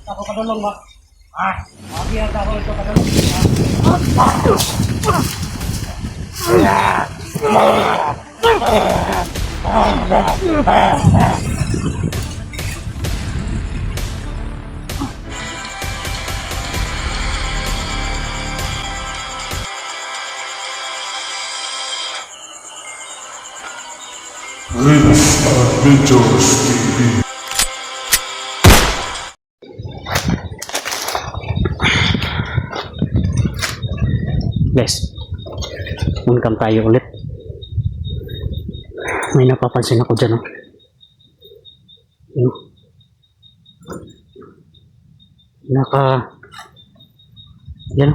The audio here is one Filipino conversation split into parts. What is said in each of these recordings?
Ako kadulong ba? Abi ang tao ito kadulong. This Adventures TV. Guys, uncam tayo ulit. May napapansin ako dyan, oh. Yan,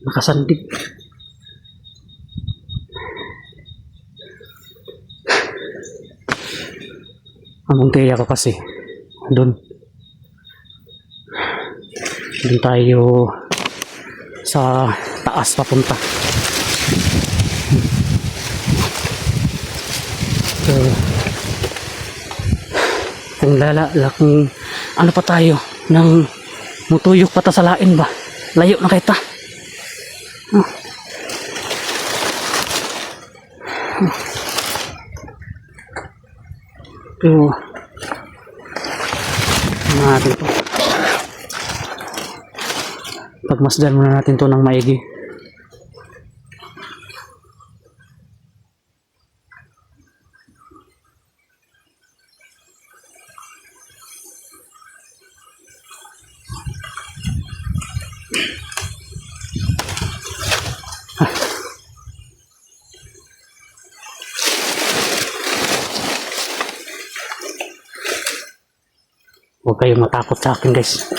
nakasandig. Ang tiya ko kasi, doon tayo sa taas papunta. So, kung ano pa tayo nang mutuyok pa ta sa lain ba, layo na kita. Pero natin to, pagmasdan muna natin to ng maigi. Huwag kayong matakot sa akin, guys.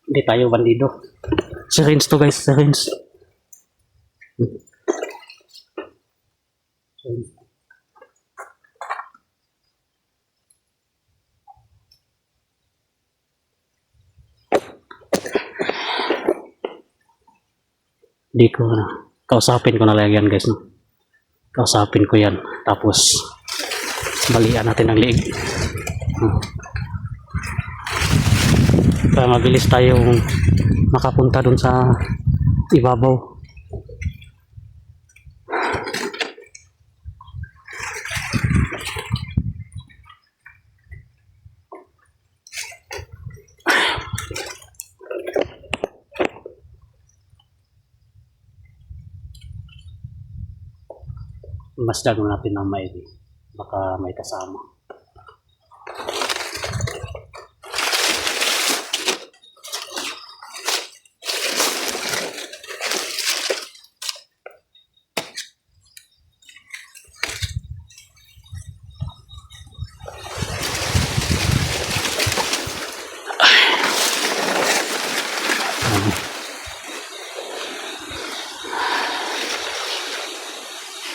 Hindi tayo bandido. Sirens to, guys. Sirens. Hindi ko na. Kausapin ko na lang yan, guys. No? Kausapin ko yan. Tapos balian natin ang liig. Para mabilis tayong makapunta dun sa ibabaw. Masdan natin ng maigi. Baka may kasama.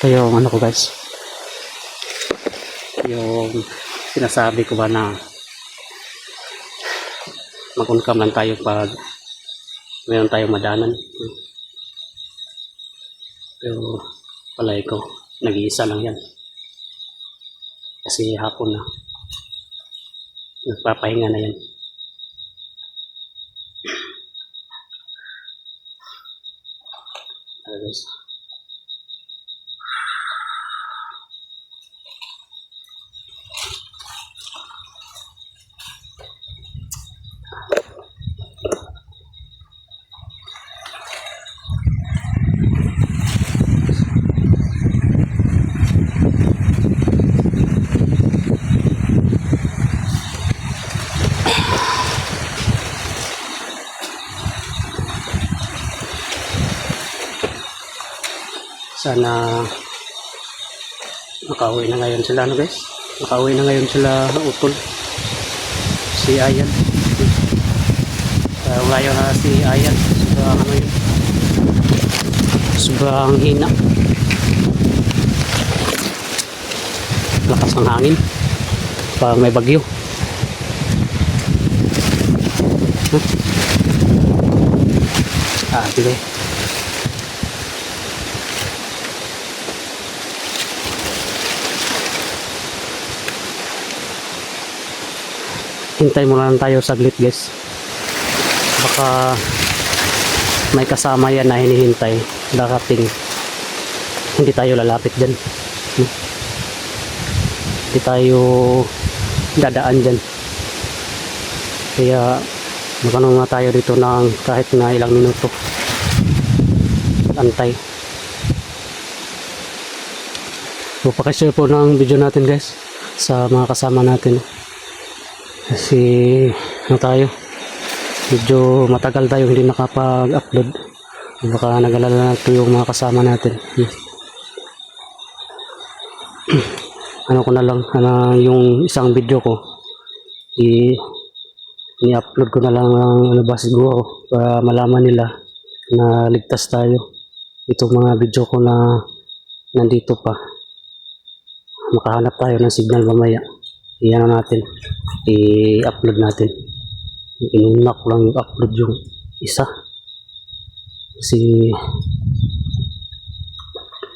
Ito yung ano ko, guys, yung sinasabi ko ba na mag-uncam lang tayo pag mayroon tayong madanan. Pero palay ko nag-iisa lang yan kasi hapon na nagpapahinga na yan. Guys, sana makauwi na ngayon sila, ano guys, makauwi na ngayon sila utol, si Ayan. Ngayon na si Ayan, sobrang ano yun, sobrang hina, lakas ng hangin, parang may bagyo. Diba? hintay muna lang tayo saglit guys. Baka may kasama yan na hinihintay. Darating. Hindi tayo lalapit dyan. Hindi tayo dadaan dyan. Kaya magano nga tayo dito ng kahit na ilang minuto. Antay. So pakishare po ng video natin guys sa mga kasama natin. Kasi ano tayo, medyo matagal tayo hindi nakapag-upload. Baka nag-alala na ito yung mga kasama natin. Ano ko na lang, yung isang video ko i-upload ko na lang ng ano ba siguro para malaman nila na ligtas tayo. Itong mga video ko na nandito pa, makahanap tayo ng signal mamaya, iyan na natin, i-upload natin. Inuna ko lang yung upload yung isa kasi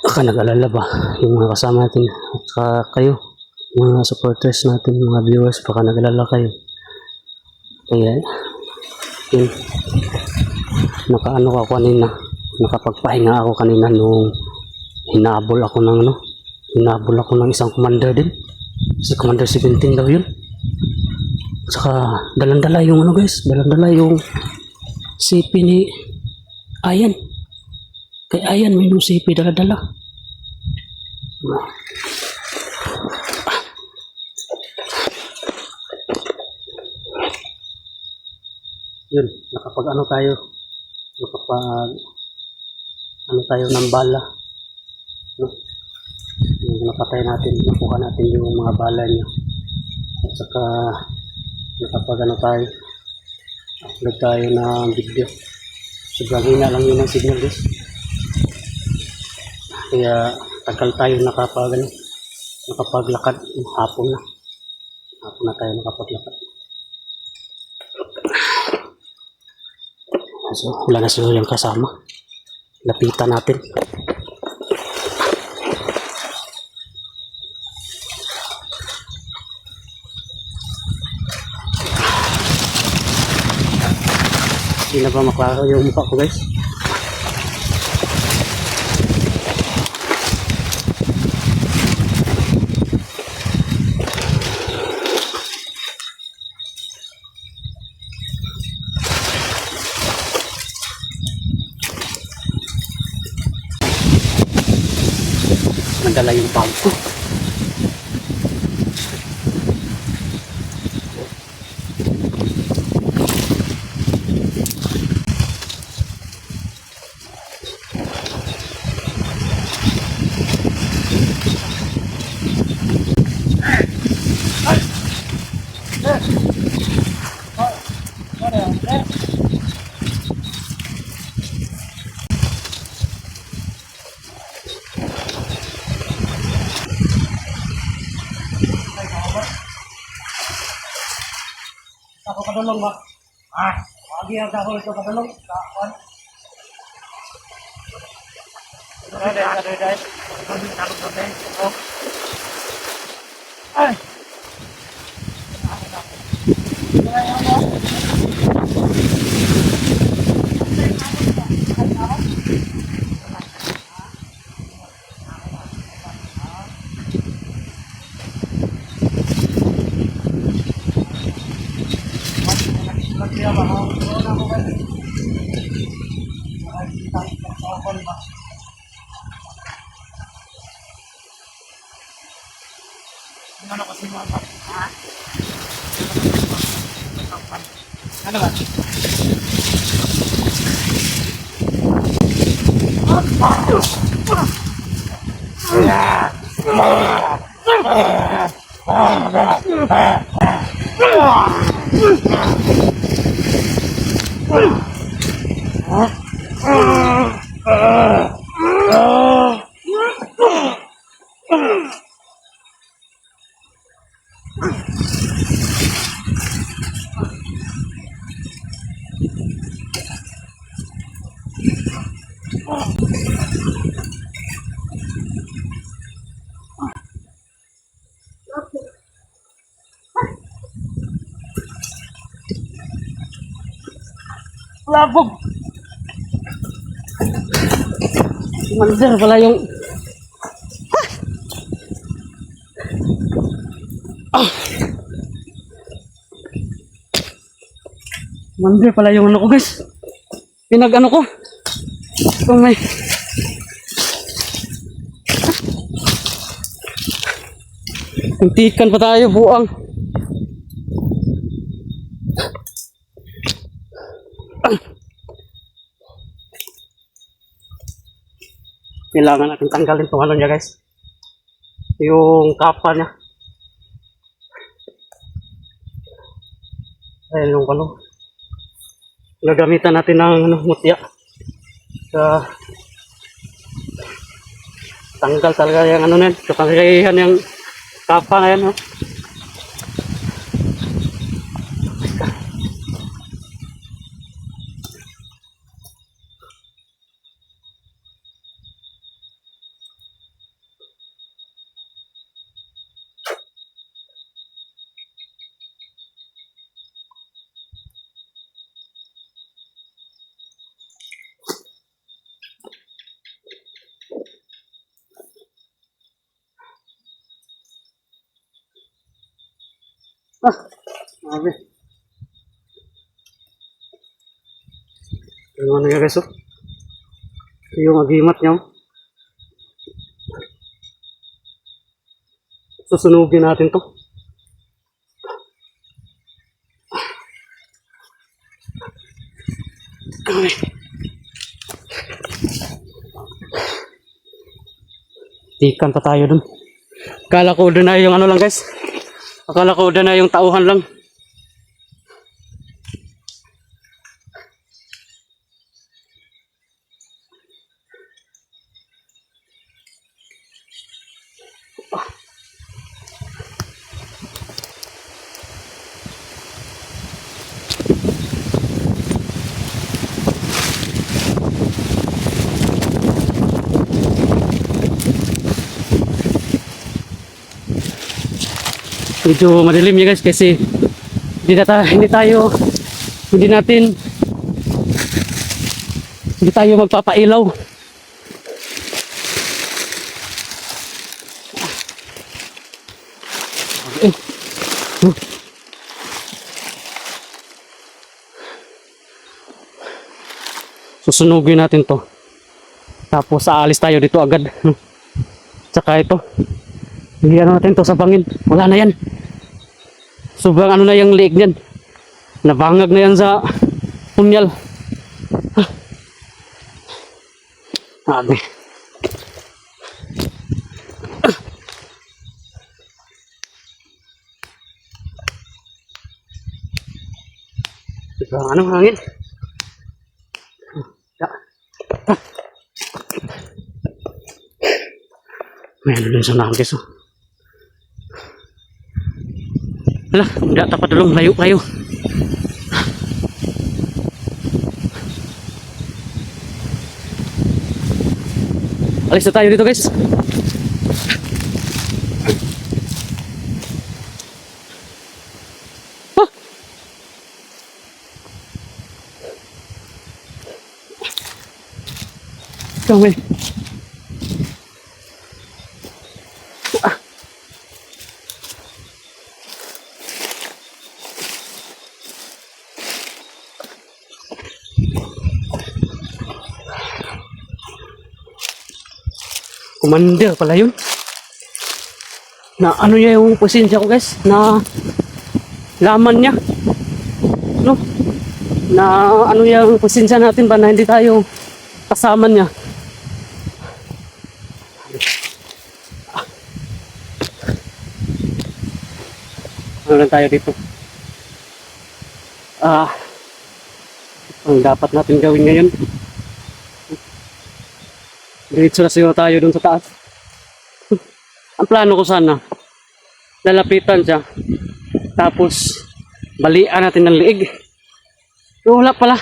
baka nag-alala ba yung mga kasama natin at saka kayo mga supporters natin, mga viewers, baka nag-alala kayo. Kaya yun, nakaano ako kanina, nakapagpahinga ako kanina nung hinabol ako ng isang commander din, si Commander 17 daw yun. Saka dalandala yung ano guys, dalandala yung CP ni Ayan. Kay Ayan may yung CP daladala. Yun, nakapag ano tayo ng bala, no? Yung napatay natin, nakuha natin yung mga bala niya. At saka nakapag ano tayo, upload tayo ng video. Sobrang hina lang yun ang signal guys. Kaya tagal tayo nakapaglakad. Hapon na tayo nakapaglakad. So, wala na siguro yung kasama. Lapitan natin. Hindi na ba maklaro yung mukha ko guys? Nadala yung bag ko. Ako kadulong ba? Lagi ang ako ito kadulong. Kawan. Ada. Ay. Ano kasi mo ba? Ano ba? Labog! Commander pala yung... Commander pala yung ano ko guys. Pinag-ano ko. Oh my... Tintikan pa tayo, buang. Kailangan natin tanggalin itong ano niya guys. Yung kapa niya. Ayun yung ano. Gagamitan natin ng ano, mutya. Sa tanggal talaga yung ano na yan. Kapangyarihan yung kapa na yan. No? Sabi. Yung ano nga guys, oh. Yung agimat niya. Susunugin natin to. Okay. Tikan pa tayo dun. Akala ko dun na yung ano lang guys. Akala ko dun na yung tauhan lang. Medyo madilim ya guys kasi hindi tayo magpapailaw. Susunugin natin to. Tapos aalis tayo dito agad. Tsaka ito. Hindi ano natin to sa bangin. Wala na yan. Sobrang ano na yung liig niyan. Nabangag na yan sa punyal. Sabi. Sobrang ano hangin. May ano dun sa nakagis oh. Wala, hindi tapat dulong, layo kayo. Alis na tayo dito guys. Ah! Kami. Commander pala yun. Na ano niya yung pasensya ko guys. Na laman niya. No? Na ano yung pasensya natin ba na hindi tayo kasama niya. Ano lang tayo dito. Ang dapat natin gawin ngayon. Diretso na siya tayo dun sa taas. Ang plano ko sana, lalapitan siya. Tapos, balian natin ng liig. Pero wala pala.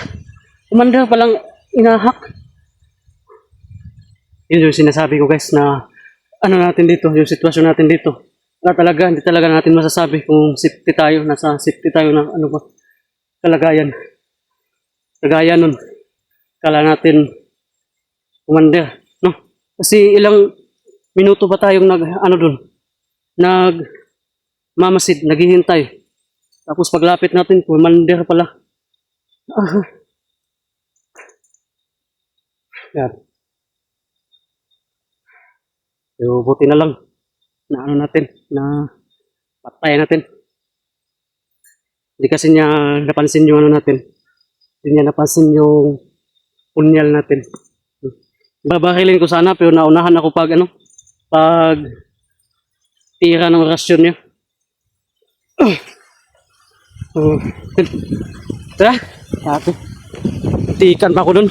Commander palang inahak. Yun yung sinasabi ko guys na ano natin dito, yung sitwasyon natin dito. Wala talaga, hindi talaga natin masasabi kung safety tayo, nasa safety tayo na ano ba, kalagayan. Kagaya nun, kala natin commander, no? Kasi ilang minuto pa tayong nag mamasid, naghihintay. Tapos paglapit natin, commander pala. Ah, yan. So, buti na lang na na patay natin. Hindi kasi niya napansin yung natin. Hindi niya napansin yung punyal natin. Babakilin ko sana pero naunahan ako pag tira ng rasyon niya. Tara, ate. Tikan pa ako dun.